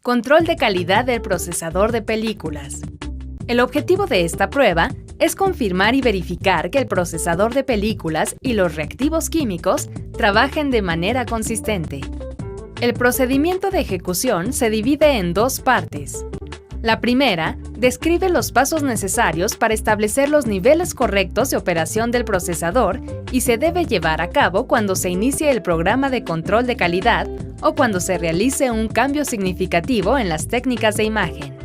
Control de calidad del procesador de películas. El objetivo de esta prueba es confirmar y verificar que el procesador de películas y los reactivos químicos trabajen de manera consistente. El procedimiento de ejecución se divide en dos partes. La primera describe los pasos necesarios para establecer los niveles correctos de operación del procesador y se debe llevar a cabo cuando se inicie el programa de control de calidad o cuando se realice un cambio significativo en las técnicas de imagen.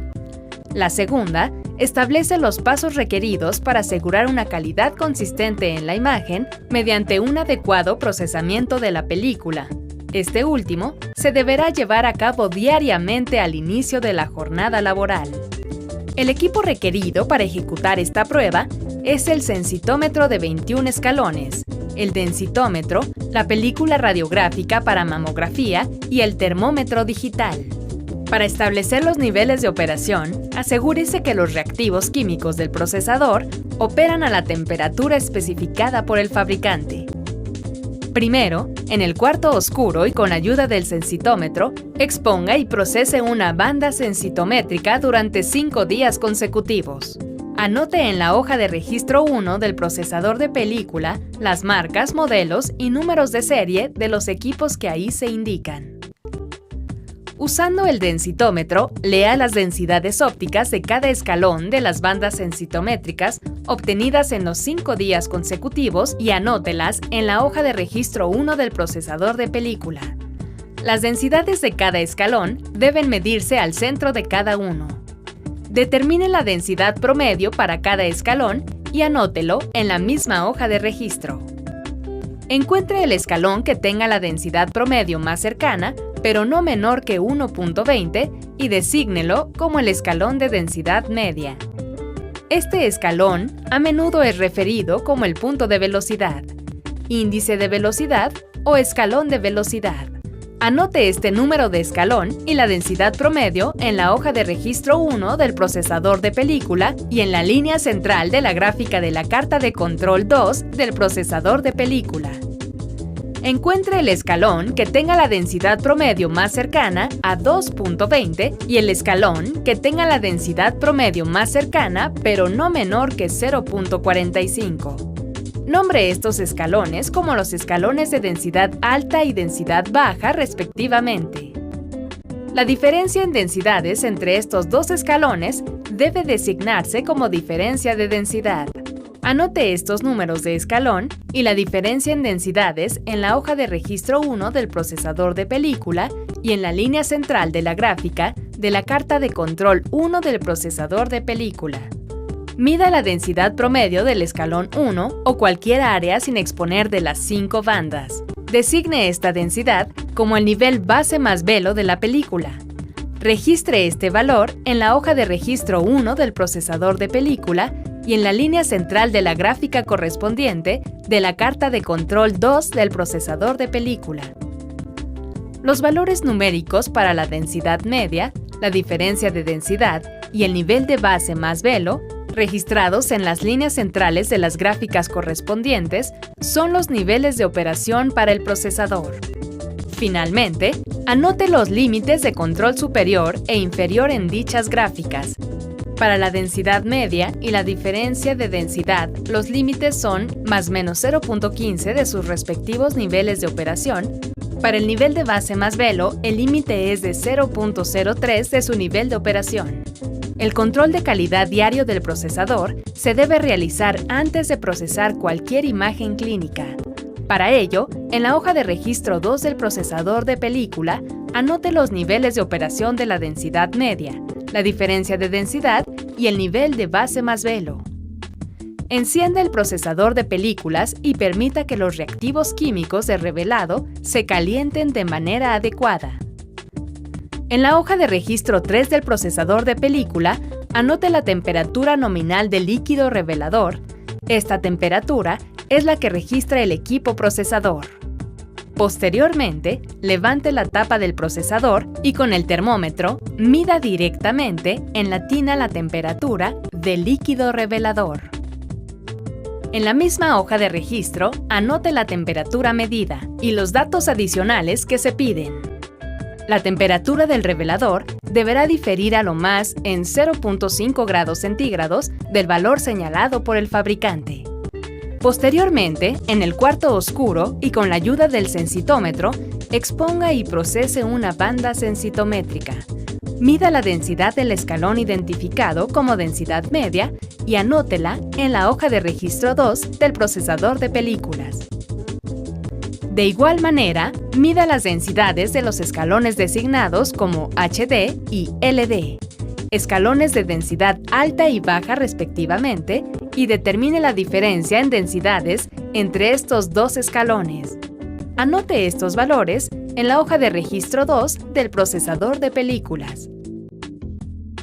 La segunda establece los pasos requeridos para asegurar una calidad consistente en la imagen mediante un adecuado procesamiento de la película. Este último se deberá llevar a cabo diariamente al inicio de la jornada laboral. El equipo requerido para ejecutar esta prueba es el sensitómetro de 21 escalones, el densitómetro, la película radiográfica para mamografía y el termómetro digital. Para establecer los niveles de operación, asegúrese que los reactivos químicos del procesador operan a la temperatura especificada por el fabricante. Primero, en el cuarto oscuro y con ayuda del sensitómetro, exponga y procese una banda sensitométrica durante 5 días consecutivos. Anote en la hoja de registro 1 del procesador de película las marcas, modelos y números de serie de los equipos que ahí se indican. Usando el densitómetro, lea las densidades ópticas de cada escalón de las bandas sensitométricas obtenidas en los 5 días consecutivos y anótelas en la hoja de registro 1 del procesador de película. Las densidades de cada escalón deben medirse al centro de cada uno. Determine la densidad promedio para cada escalón y anótelo en la misma hoja de registro. Encuentre el escalón que tenga la densidad promedio más cercana, pero no menor que 1.20, y desígnelo como el escalón de densidad media. Este escalón a menudo es referido como el punto de velocidad, índice de velocidad o escalón de velocidad. Anote este número de escalón y la densidad promedio en la hoja de registro 1 del procesador de película y en la línea central de la gráfica de la carta de control 2 del procesador de película. Encuentre el escalón que tenga la densidad promedio más cercana a 2.20 y el escalón que tenga la densidad promedio más cercana pero no menor que 0.45. Nombre estos escalones como los escalones de densidad alta y densidad baja respectivamente. La diferencia en densidades entre estos dos escalones debe designarse como diferencia de densidad. Anote estos números de escalón y la diferencia en densidades en la hoja de registro 1 del procesador de película y en la línea central de la gráfica de la carta de control 1 del procesador de película. Mida la densidad promedio del escalón 1 o cualquier área sin exponer de las 5 bandas. Designe esta densidad como el nivel base más velo de la película. Registre este valor en la hoja de registro 1 del procesador de película y en la línea central de la gráfica correspondiente de la carta de control 2 del procesador de película. Los valores numéricos para la densidad media, la diferencia de densidad y el nivel de base más velo, registrados en las líneas centrales de las gráficas correspondientes, son los niveles de operación para el procesador. Finalmente, anote los límites de control superior e inferior en dichas gráficas. Para la densidad media y la diferencia de densidad, los límites son más menos 0.15 de sus respectivos niveles de operación. Para el nivel de base más velo, el límite es de 0.03 de su nivel de operación. El control de calidad diario del procesador se debe realizar antes de procesar cualquier imagen clínica. Para ello, en la hoja de registro 2 del procesador de película, anote los niveles de operación de la densidad media, la diferencia de densidad y el nivel de base más velo. Encienda el procesador de películas y permita que los reactivos químicos de revelado se calienten de manera adecuada. En la hoja de registro 3 del procesador de película, anote la temperatura nominal del líquido revelador. Esta temperatura es la que registra el equipo procesador. Posteriormente, levante la tapa del procesador y con el termómetro, mida directamente en la tina la temperatura del líquido revelador. En la misma hoja de registro, anote la temperatura medida y los datos adicionales que se piden. La temperatura del revelador deberá diferir a lo más en 0.5 grados centígrados del valor señalado por el fabricante. Posteriormente, en el cuarto oscuro y con la ayuda del sensitómetro, exponga y procese una banda sensitométrica. Mida la densidad del escalón identificado como densidad media y anótela en la hoja de registro 2 del procesador de películas. De igual manera, mida las densidades de los escalones designados como HD y LD, escalones de densidad alta y baja respectivamente, y determine la diferencia en densidades entre estos dos escalones. Anote estos valores en la hoja de registro 2 del procesador de películas.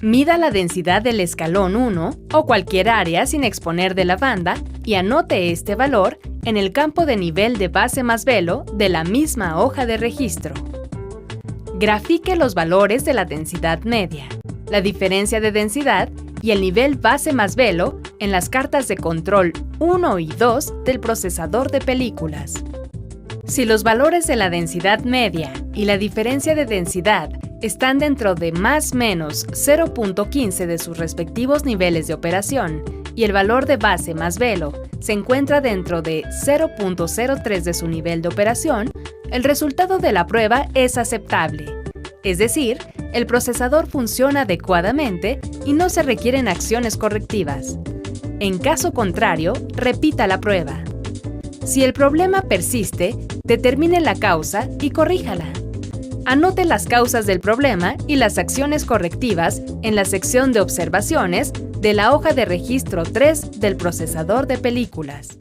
Mida la densidad del escalón 1 o cualquier área sin exponer de la banda y anote este valor en el campo de nivel de base más velo de la misma hoja de registro. Grafique los valores de la densidad media, la diferencia de densidad y el nivel base más velo en las cartas de control 1 y 2 del procesador de películas. Si los valores de la densidad media y la diferencia de densidad están dentro de más o menos 0.15 de sus respectivos niveles de operación y el valor de base más velo se encuentra dentro de 0.03 de su nivel de operación, el resultado de la prueba es aceptable. Es decir, el procesador funciona adecuadamente y no se requieren acciones correctivas. En caso contrario, repita la prueba. Si el problema persiste, determine la causa y corríjala. Anote las causas del problema y las acciones correctivas en la sección de observaciones de la hoja de registro 3 del procesador de películas.